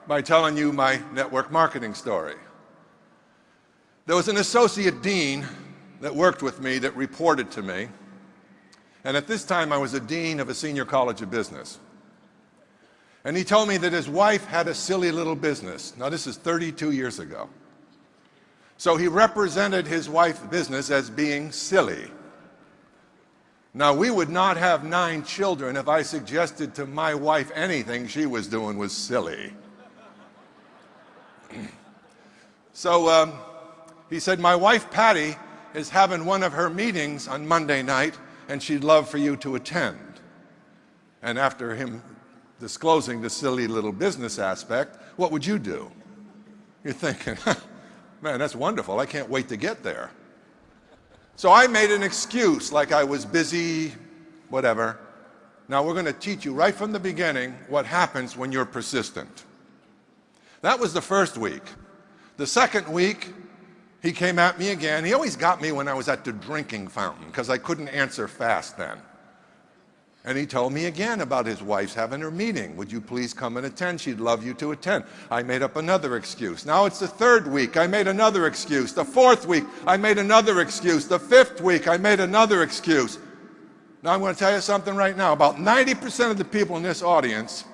by telling you my network marketing story. There was an associate dean that worked with me that reported to me, and at this time I was a dean of a senior college of business. And he told me that his wife had a silly little business. Now this is 32 years ago. So he represented his wife's business as being silly. Now we would not have 9 children if I suggested to my wife anything she was doing was silly. So he said, my wife Patty is having one of her meetings on Monday night and she'd love for you to attend. And after him disclosing the silly little business aspect, what would you do? You're thinking, man, that's wonderful. I can't wait to get there. So I made an excuse like I was busy, whatever. Now we're going to teach you right from the beginning what happens when you're persistent. That was the first week. The second week, he came at me again. He always got me when I was at the drinking fountain because I couldn't answer fast then. And he told me again about his wife's having her meeting. Would you please come and attend? She'd love you to attend. I made up another excuse. Now it's the third week. I made another excuse. The fourth week, I made another excuse. The fifth week, I made another excuse. Now I'm going to tell you something right now. About 90% of the people in this audience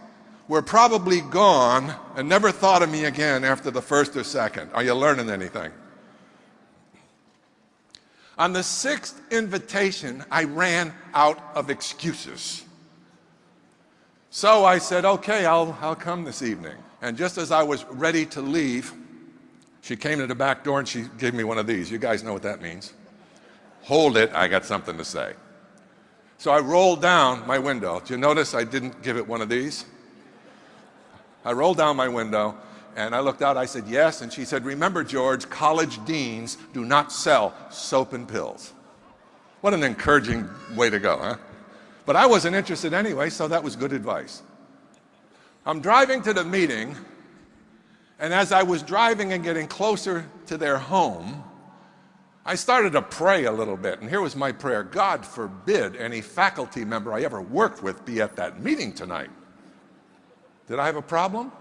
were probably gone and never thought of me again after the first or second. Are you learning anything? On the 6th invitation, I ran out of excuses. So I said, okay, I'll come this evening. And just as I was ready to leave, she came to the back door and she gave me one of these. You guys know what that means. Hold it, I got something to say. So I rolled down my window. Did you notice I didn't give it one of these? I rolled down my window and I looked out, I said, yes, and she said, remember, George, college deans do not sell soap and pills. What an encouraging way to go, huh? But I wasn't interested anyway, so that was good advice. I'm driving to the meeting, and as I was driving and getting closer to their home, I started to pray a little bit, and here was my prayer. God forbid any faculty member I ever worked with be at that meeting tonight. Did I have a problem?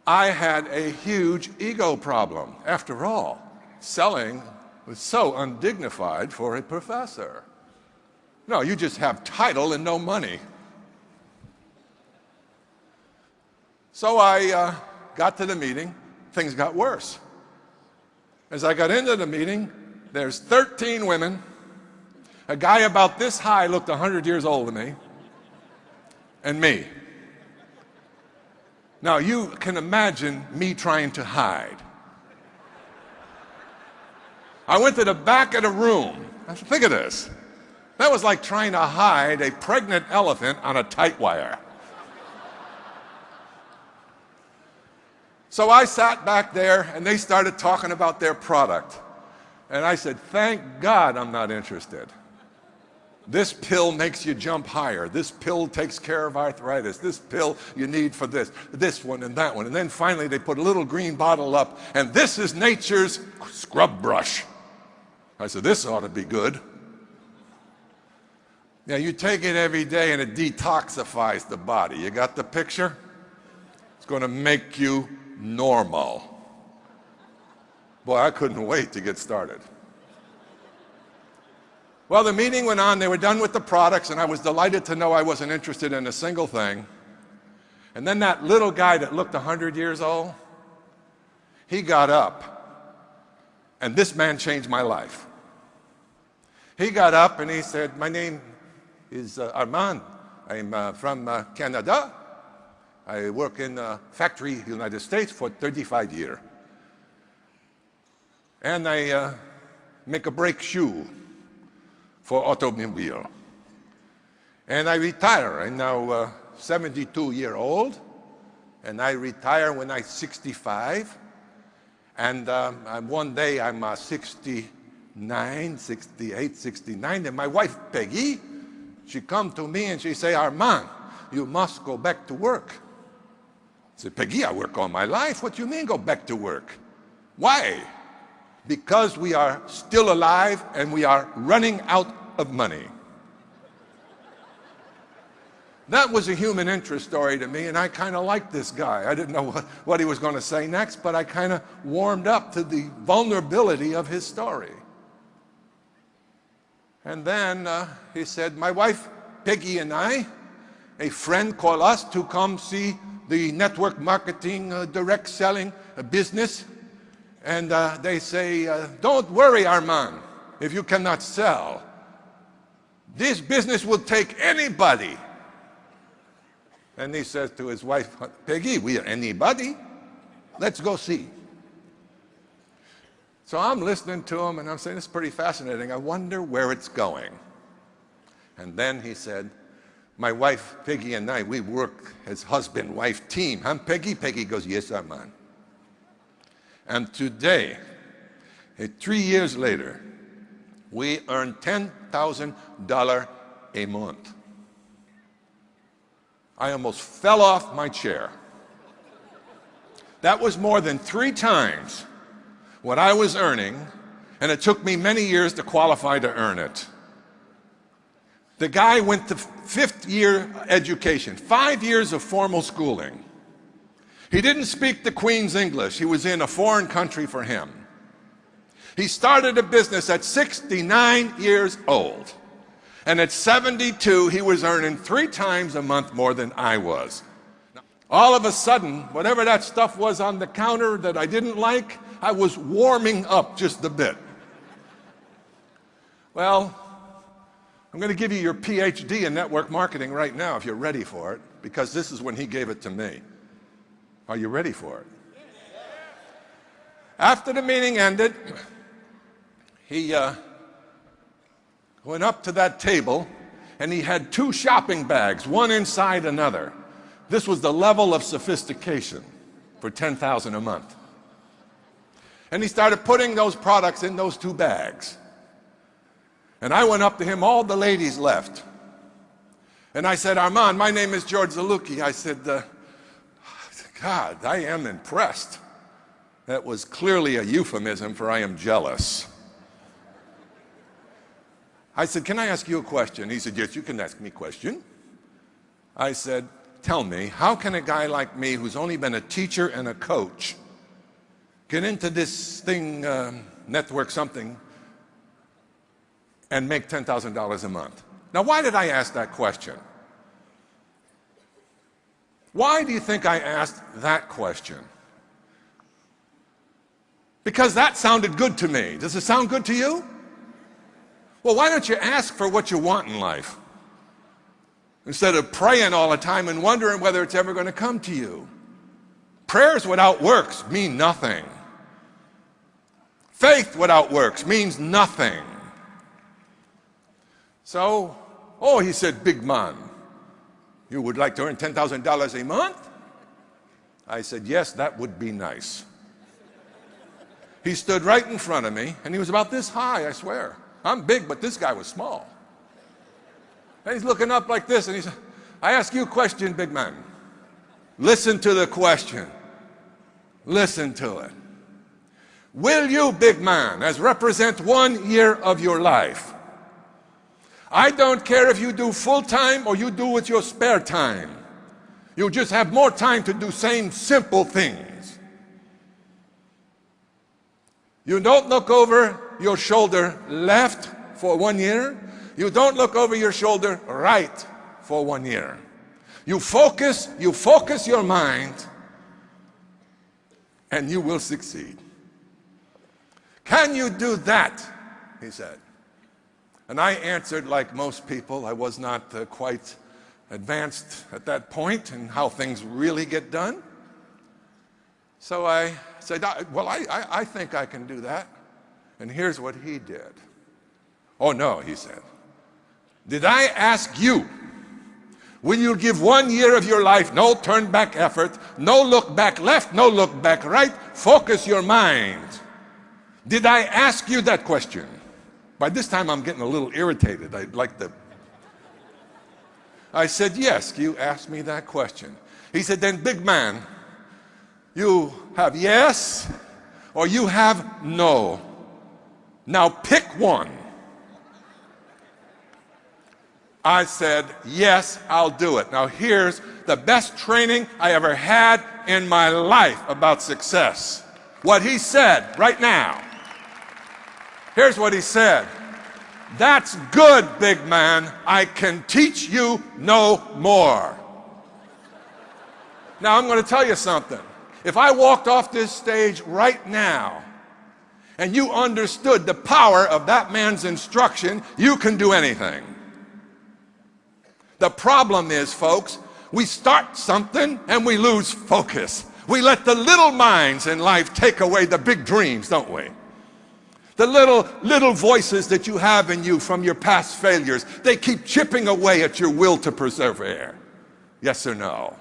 I had a huge ego problem. After all, selling was so undignified for a professor. No, you just have title and no money. So I got to the meeting. Things got worse. As I got into the meeting, there's 13 women. A guy about this high looked 100 years older than me, and me. Now, you can imagine me trying to hide. I went to the back of the room. Think of this. That was like trying to hide a pregnant elephant on a tight wire. So I sat back there, and they started talking about their product. And I said, thank God I'm not interested. This pill makes you jump higher. This pill takes care of arthritis. This pill you need for this one and that one. And then finally they put a little green bottle up, and this is nature's scrub brush. I said, this ought to be good. Yeah, you take it every day and it detoxifies the body. You got the picture? It's going to make you normal. Boy, I couldn't wait to get started. Well, the meeting went on. They were done with the products, and I was delighted to know I wasn't interested in a single thing. And then that little guy that looked 100 years old, he got up, and this man changed my life. He got up and he said, my name is Armand. I'm from Canada. I work in a factory in the United States for 35 years. And I make a brake shoe for automobile. And I retire. I'm now 72-year-old, and I retire when I'm 65. And one day I'm 69, 68, 69, and my wife, Peggy, she come to me and she say, Armand, you must go back to work. I said, Peggy, I work all my life. What do you mean go back to work? Why? Because we are still alive and we are running out of money. That was a human interest story to me, and I kind of liked this guy. I didn't know what he was going to say next, but I kind of warmed up to the vulnerability of his story. And then he said, my wife, Peggy, and I, a friend called us to come see the network marketing, direct selling business. And they say, don't worry, Armand, if you cannot sell. This business will take anybody. And he says to his wife, Peggy, we are anybody. Let's go see. So I'm listening to him, and I'm saying, it's pretty fascinating. I wonder where it's going. And then he said, my wife, Peggy, and I, we work as husband-wife team. Huh, Peggy? Peggy goes, yes, Armand. And today, 3 years later, we earn $10,000 a month. I almost fell off my chair. That was more than 3 times what I was earning, and it took me many years to qualify to earn it. The guy went to 5th year education, 5 years of formal schooling. He didn't speak the Queen's English. He was in a foreign country for him. He started a business at 69 years old. And at 72, he was earning 3 times a month more than I was. All of a sudden, whatever that stuff was on the counter that I didn't like, I was warming up just a bit. Well, I'm going to give you your PhD in network marketing right now if you're ready for it, because this is when he gave it to me. Are you ready for it? After the meeting ended, he went up to that table, and he had 2 shopping bags, one inside another. This was the level of sophistication for $10,000 a month. And he started putting those products in those 2 bags. And I went up to him, all the ladies left. And I said, Armand, my name is George Zalucki. I said, God, I am impressed. That was clearly a euphemism for I am jealous. I said, can I ask you a question? He said, yes, you can ask me a question. I said, tell me, how can a guy like me who's only been a teacher and a coach get into this thing, network something, and make $10,000 a month? Now, why did I ask that question? Why do you think I asked that question? Because that sounded good to me. Does it sound good to you? Well, why don't you ask for what you want in life instead of praying all the time and wondering whether it's ever going to come to you? Prayers without works mean nothing. Faith without works means nothing. So, oh, he said, big man, you would like to earn $10,000 a month? I said, yes, that would be nice. He stood right in front of me, and he was about this high, I swear. I'm big, but this guy was small. And he's looking up like this, and he said, I ask you a question, big man. Listen to the question. Listen to it. Will you, big man, as represent 1 year of your life? I don't care if you do full-time or you do with your spare time. You just have more time to do same simple things. You don't look over your shoulder left for 1 year. You don't look over your shoulder right for 1 year. You focus your mind, and you will succeed. Can you do that? He said. And I answered like most people. I was not quite advanced at that point in how things really get done. So I said, well, I think I can do that. And here's what he did. Oh, no, he said. Did I ask you, will you give 1 year of your life, no turn back effort, no look back left, no look back right, focus your mind? Did I ask you that question? By this time, I'm getting a little irritated. I said, yes, you asked me that question. He said, then, big man, you have yes or you have no. Now pick one. I said, yes, I'll do it. Now here's the best training I ever had in my life about success. What he said right now. Here's what he said. That's good, big man. I can teach you no more. Now I'm going to tell you something. If I walked off this stage right now and you understood the power of that man's instruction, you can do anything. The problem is, folks, we start something and we lose focus. We let the little minds in life take away the big dreams, don't we? The little voices that you have in you from your past failures, they keep chipping away at your will to persevere. Yes or no?